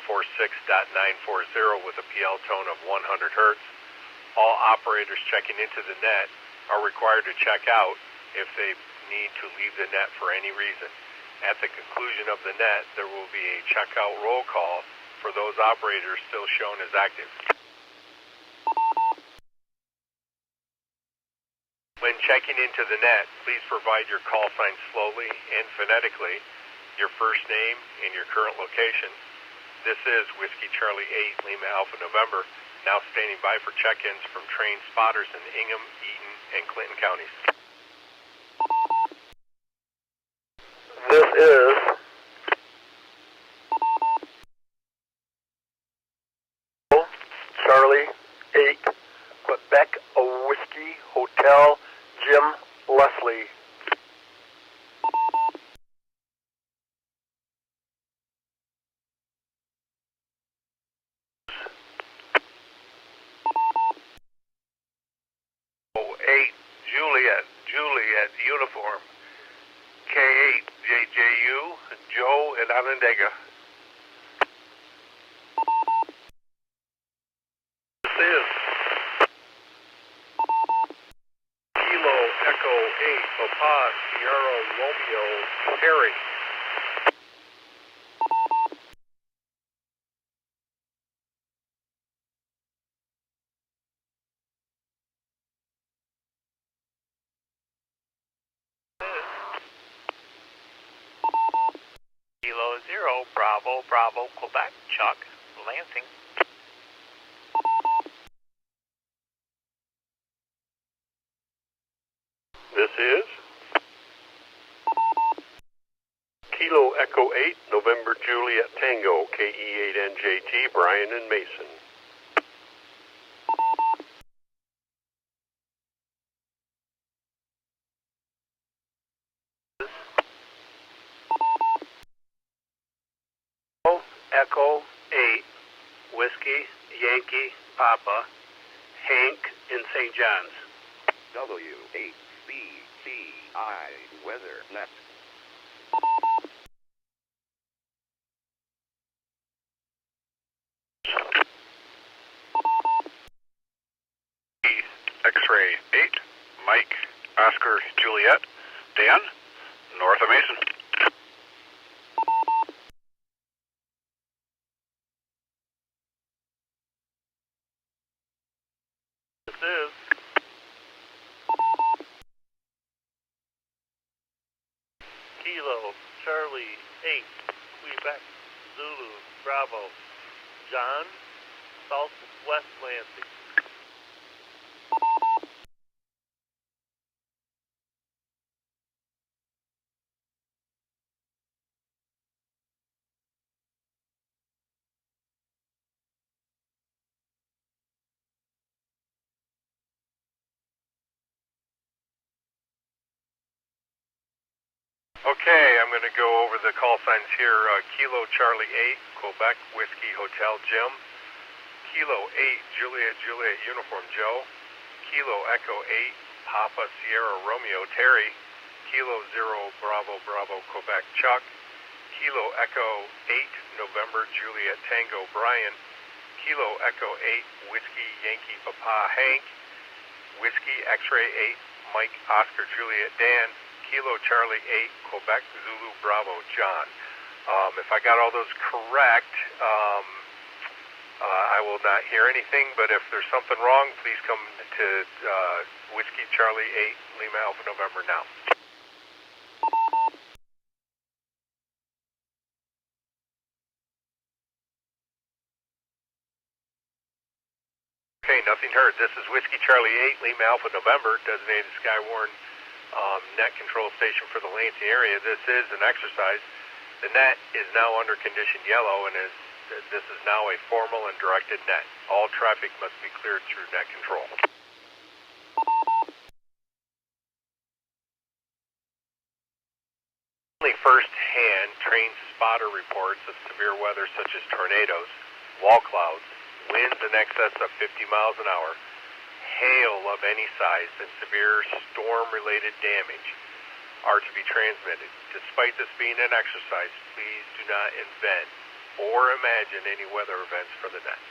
146.940 with a PL tone of 100 hertz. All operators checking into the net are required to check out if they need to leave the net for any reason. At the conclusion of the net, there will be a checkout roll call for those operators still shown as active. When checking into the net, please provide your call sign slowly and phonetically, your first name and your current location. This is Whiskey Charlie 8 Lima Alpha November, now standing by for check-ins from trained spotters in Ingham, Eaton, and Clinton counties. This is Charlie 8, Quebec Whiskey Hotel, Jim Leslie. Juliet uniform, K8 JJU, Joe and Onondaga. This is Kilo Echo 8, Papa Sierra Romeo, Terry. Kilo 0, Bravo, Bravo, Quebec, Chuck, Lansing. This is Kilo Echo 8, November Juliet Tango, KE8NJT, Brian and Mason. Echo 8, Whiskey, Yankee, Papa, Hank in St. John's. W8BCI Weather Net. X-ray 8, Mike, Oscar, Juliet, Dan, north of Mason. This is Kilo Charlie 8, Quebec, Zulu, Bravo, John, Southwest Lansing. Okay, I'm going to go over the call signs here. Kilo Charlie 8, Quebec Whiskey Hotel Jim. Kilo 8, Juliet Uniform Joe. Kilo Echo 8, Papa Sierra Romeo Terry. Kilo 0, Bravo Bravo Quebec Chuck. Kilo Echo 8, November Juliet Tango Brian. Kilo Echo 8, Whiskey Yankee Papa Hank. Whiskey X-ray 8, Mike Oscar Juliet Dan. Kilo Charlie 8, Quebec Zulu Bravo John. If I got all those correct, I will not hear anything, but if there's something wrong, please come to Whiskey Charlie 8, Lima Alpha November now. Okay, nothing heard. This is Whiskey Charlie 8, Lima Alpha November, designated Skywarn net control station for the Lansing area. This is an exercise. The net is now under condition yellow, and this is now a formal and directed net. All traffic must be cleared through net control. Only first-hand trained spotter reports of severe weather such as tornadoes, wall clouds, winds in excess of 50 miles an hour, hail of any size, and severe storm-related damage are to be transmitted. Despite this being an exercise, please do not invent or imagine any weather events for the net.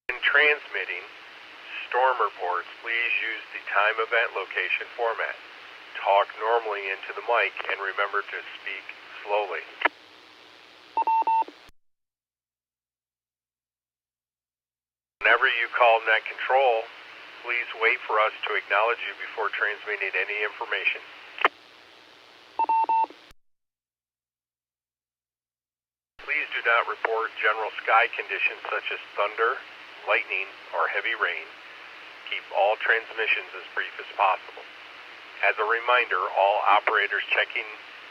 In transmitting storm reports, please use the time event location format. Talk normally into the mic and remember to speak slowly. Whenever you call net control, please wait for us to acknowledge you before transmitting any information. Please do not report general sky conditions such as thunder, lightning, or heavy rain. Keep all transmissions as brief as possible. As a reminder, all operators checking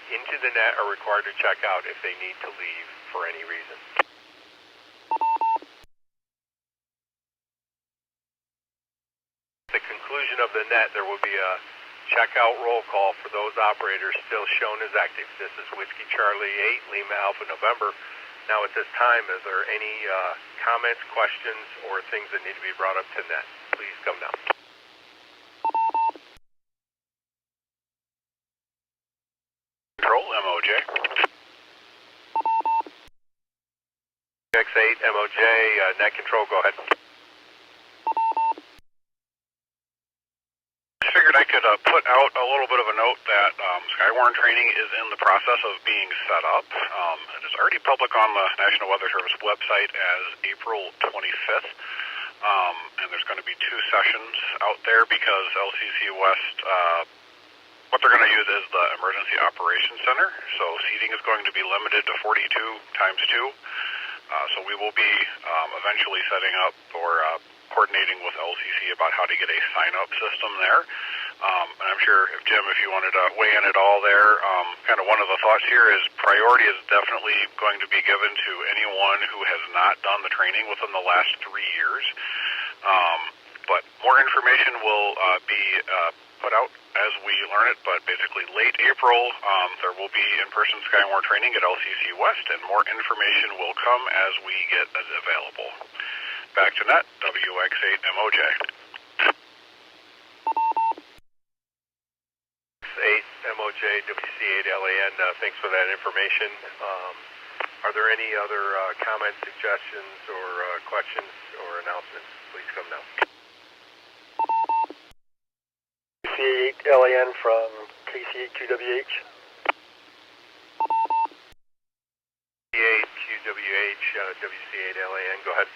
into the net are required to check out if they need to leave for any reason. At the conclusion of the net, there will be a checkout roll call for those operators still shown as active. This is Whiskey Charlie 8, Lima Alpha November. Now at this time, is there any comments, questions, or things that need to be brought up to net? Please come down. Control, MOJ. X8, MOJ, net control, go ahead. Figured I could put out a little bit of a note that Skywarn training is in the process of being set up. It is already public on the National Weather Service website as April 25th. And there's going to be 2 sessions out there because LCC West, what they're going to use is the Emergency Operations Center. So seating is going to be limited to 42 times 2. So we will be eventually setting up or coordinating with LCC about how to get a sign-up system there. And I'm sure, Jim, if you wanted to weigh in at all there, kind of one of the thoughts here is priority is definitely going to be given to anyone who has not done the training within the last 3 years. But more information will be put out as we learn it, but basically late April, there will be in-person Skywarn training at LCC West, and more information will come as we get it available. Back to net, WX8MOJ. 8MOJ, WC8LAN, thanks for that information. Are there any other comments, suggestions, or questions or announcements? Please come now. WC8LAN from KC8QWH. KC8QWH, WC8LAN, go ahead.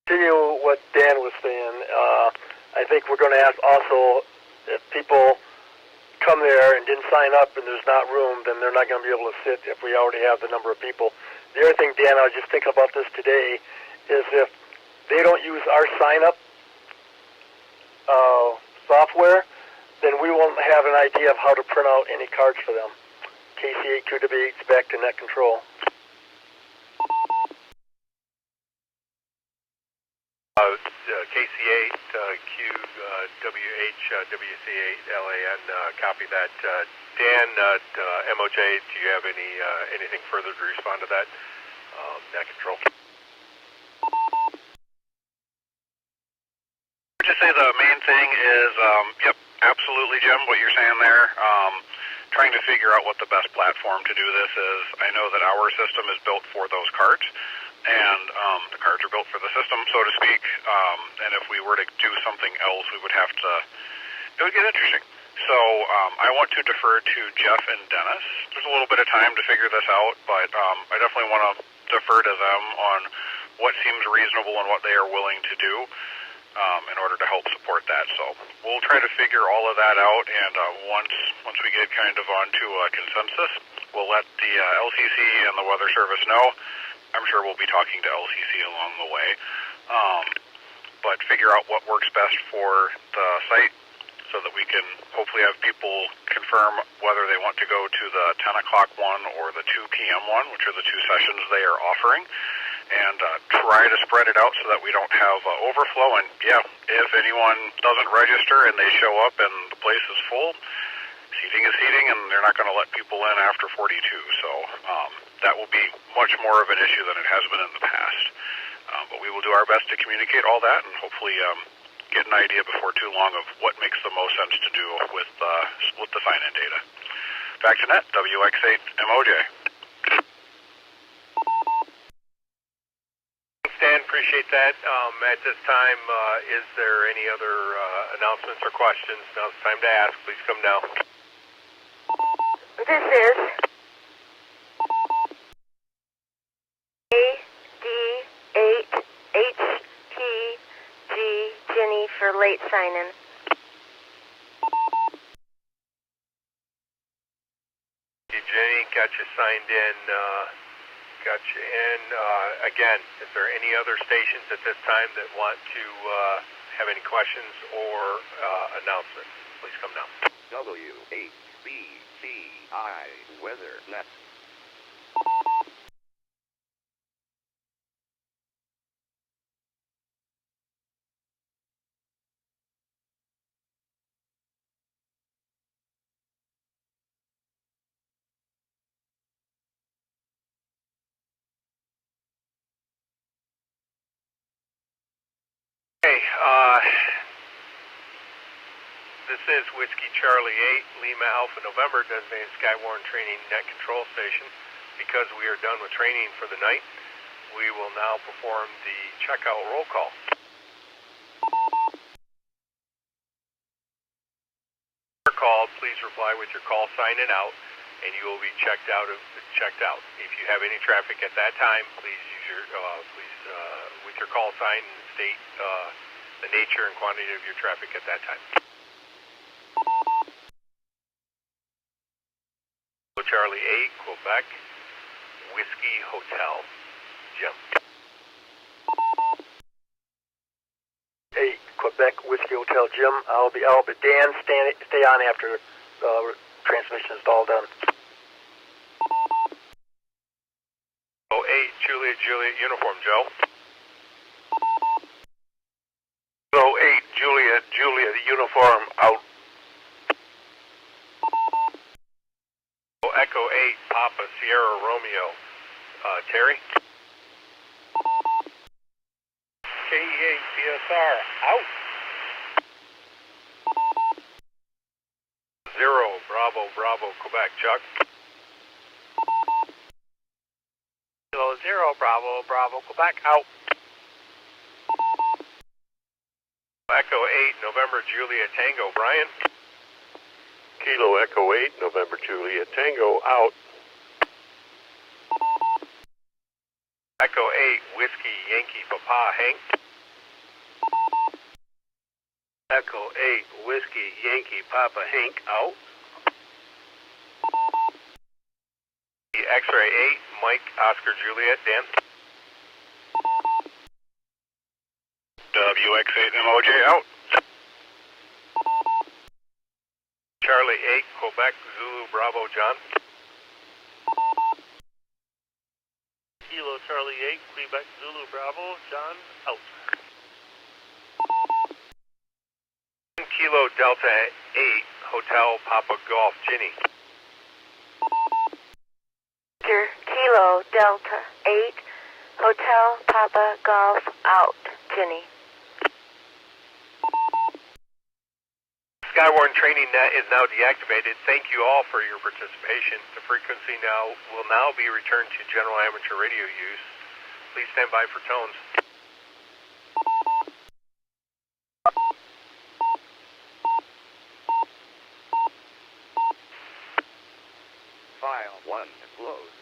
Continue what Dan was saying. I think we're going to ask also if people come there and didn't sign up and there's not room, then they're not going to be able to sit if we already have the number of people. The other thing, Dan, I was just thinking about this today, is if they don't use our sign-up software, then we won't have an idea of how to print out any cards for them. KC8QWH back to net control. KC8, QWH, WC8LAN, copy that. Dan, MOJ, do you have anything further to respond to that? Net control. I would just say the main thing is, yep, absolutely, Jim, what you're saying there. Trying to figure out what the best platform to do this is. I know that our system is built for those cards, and the cards are built for the system, so to speak. And if we were to do something else, we would have to, it would get interesting. So I want to defer to Jeff and Dennis. There's a little bit of time to figure this out, but I definitely want to defer to them on what seems reasonable and what they are willing to do in order to help support that. So we'll try to figure all of that out, and once we get kind of onto a consensus, we'll let the LCC and the Weather Service know. I'm sure we'll be talking to LCC along the way, but figure out what works best for the site so that we can hopefully have people confirm whether they want to go to the 10 o'clock one or the 2 p.m. one, which are the 2 sessions they are offering, and try to spread it out so that we don't have overflow. And yeah, if anyone doesn't register and they show up and the place is full, seating is seating, and they're not going to let people in after 42. So that will be much more of an issue than it has been in the past. But we will do our best to communicate all that and hopefully get an idea before too long of what makes the most sense to do with the sign-in data. Back to net, WX8MOJ. Thanks, Dan. Appreciate that. At this time, is there any other announcements or questions? Now's the time to ask. Please come down. This is AD8HPG Jenny for late sign-in. Jenny, got you signed in. Got you in. Again, is there any other stations at this time that want to have any questions or announcements? Please come down. WHBCI Weather Net. Okay, this is Whiskey Charlie 8, Lima Alpha November, designated Skywarn Training Net Control Station. Because we are done with training for the night, we will now perform the checkout roll call. Called, please reply with your call sign in out, and you will be checked out. If you have any traffic at that time, please use your with your call sign and state the nature and quantity of your traffic at that time. Charlie 8, Quebec, Whiskey Hotel, Jim. 8, Quebec Whiskey Hotel, Jim. I'll be Dan. Stay on after transmission is all done. 08, Juliet Uniform, Joe. 08, Juliet Uniform out. Echo 8, Papa Sierra Romeo, Terry. KE8, PSR, out. 0, Bravo, Quebec, Chuck. Kilo 0, Bravo, Quebec, out. Echo 8, November Juliet Tango, Brian. Kilo Echo 8, November Juliet Tango out. Echo 8, Whiskey Yankee Papa, Hank. Echo 8, Whiskey Yankee Papa Hank out. X-Ray 8, Mike Oscar Juliet, Dan. WX8MOJ out. Charlie 8, Quebec Zulu Bravo, John. Kilo Charlie 8, Quebec Zulu Bravo, John, out. Kilo Delta 8, Hotel Papa Golf, Ginny. Kilo Delta 8, Hotel Papa Golf, out, Jenny. Skywarn Training Net is now deactivated. Thank you all for your participation. The frequency will now be returned to general amateur radio use. Please stand by for tones. File 1 closed.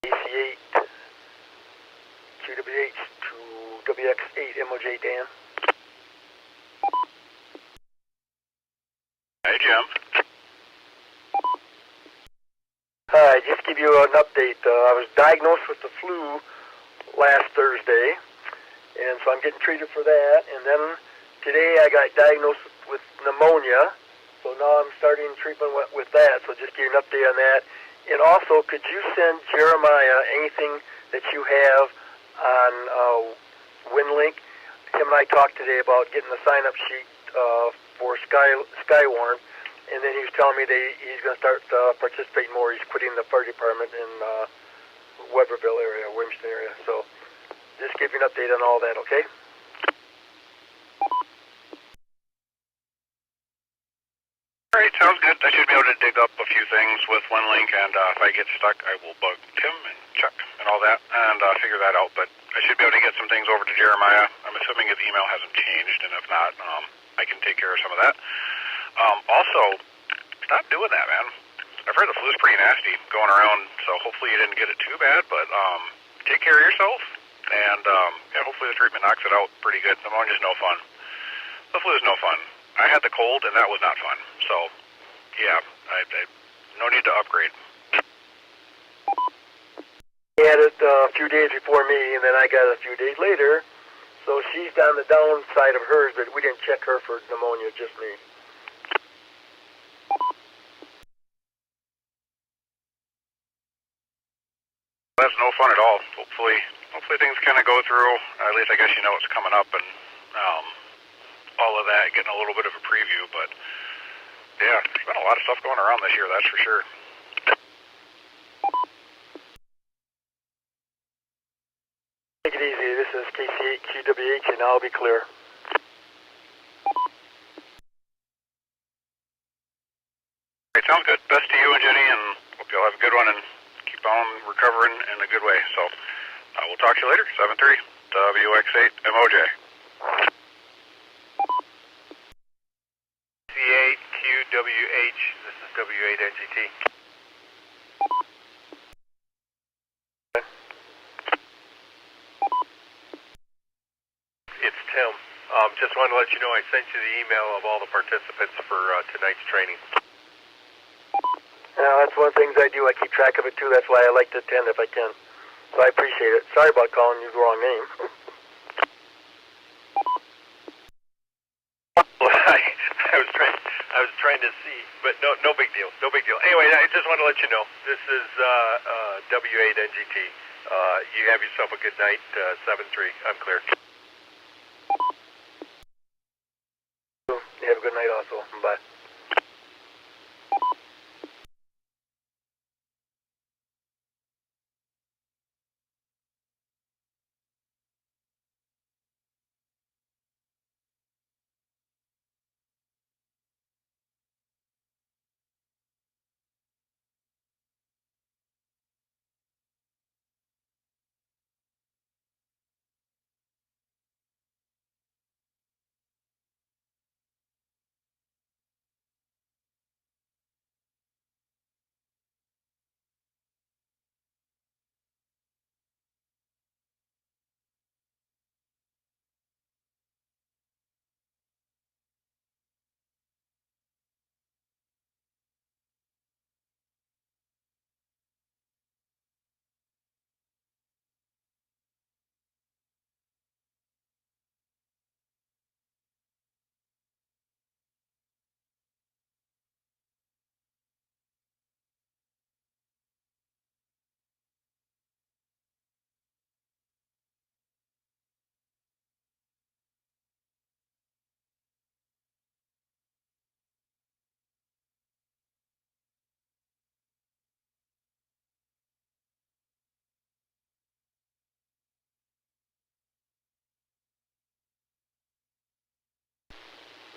DC8, QWH to WX8, MOJ, Dan. Hey, Jim. Hi, just give you an update. I was diagnosed with the flu last Thursday, and so I'm getting treated for that. And then today I got diagnosed with pneumonia, so now I'm starting treatment with that. So just give you an update on that. And also, could you send Jeremiah anything that you have on WinLink? him and I talked today about getting the sign-up sheet for Skywarn, and then he was telling me that he's going to start participating more. He's quitting the fire department in Weberville area, Williamston area. So just give you an update on all that, okay? All right, sounds good. I should be able to dig up a few things with WinLink, and if I get stuck, I will bug Tim and Chuck and all that, and figure that out. But I should be able to get some things over to Jeremiah. I'm assuming his email hasn't changed, and if not, I can take care of some of that. Also, stop doing that, man. I've heard the flu's pretty nasty going around, so hopefully you didn't get it too bad, but take care of yourself, and yeah, hopefully the treatment knocks it out pretty good. Pneumonia's no fun. The flu's no fun. I had the cold, and that was not fun. So, yeah, I no need to upgrade. He had it a few days before me, and then I got it a few days later. So she's on the downside of hers, but we didn't check her for pneumonia, just me. That's no fun at all. Hopefully things kind of go through. At least I guess you know what's coming up, and all of that, getting a little bit of a preview, but yeah, there's been a lot of stuff going around this year, that's for sure. Take it easy. This is KC8QWH, and I'll be clear. Great, sounds good. Best to you and Jenny, and hope you'll have a good one and keep on recovering in a good way. So we'll talk to you later. 7-3 WX8 MOJ. C8QWH, this is W8NGT. It's Tim. Just wanted to let you know I sent you the email of all the participants for tonight's training. Yeah, that's one of the things I do. I keep track of it, too. That's why I like to attend if I can. So I appreciate it. Sorry about calling you the wrong name. I was trying to see, but no big deal. No big deal. Anyway, I just want to let you know, this is W8NGT. You have yourself a good night. 7-3. I'm clear. You have a good night also. Bye.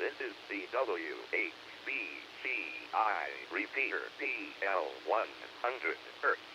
This is CWHBCI repeater PL100 Earth.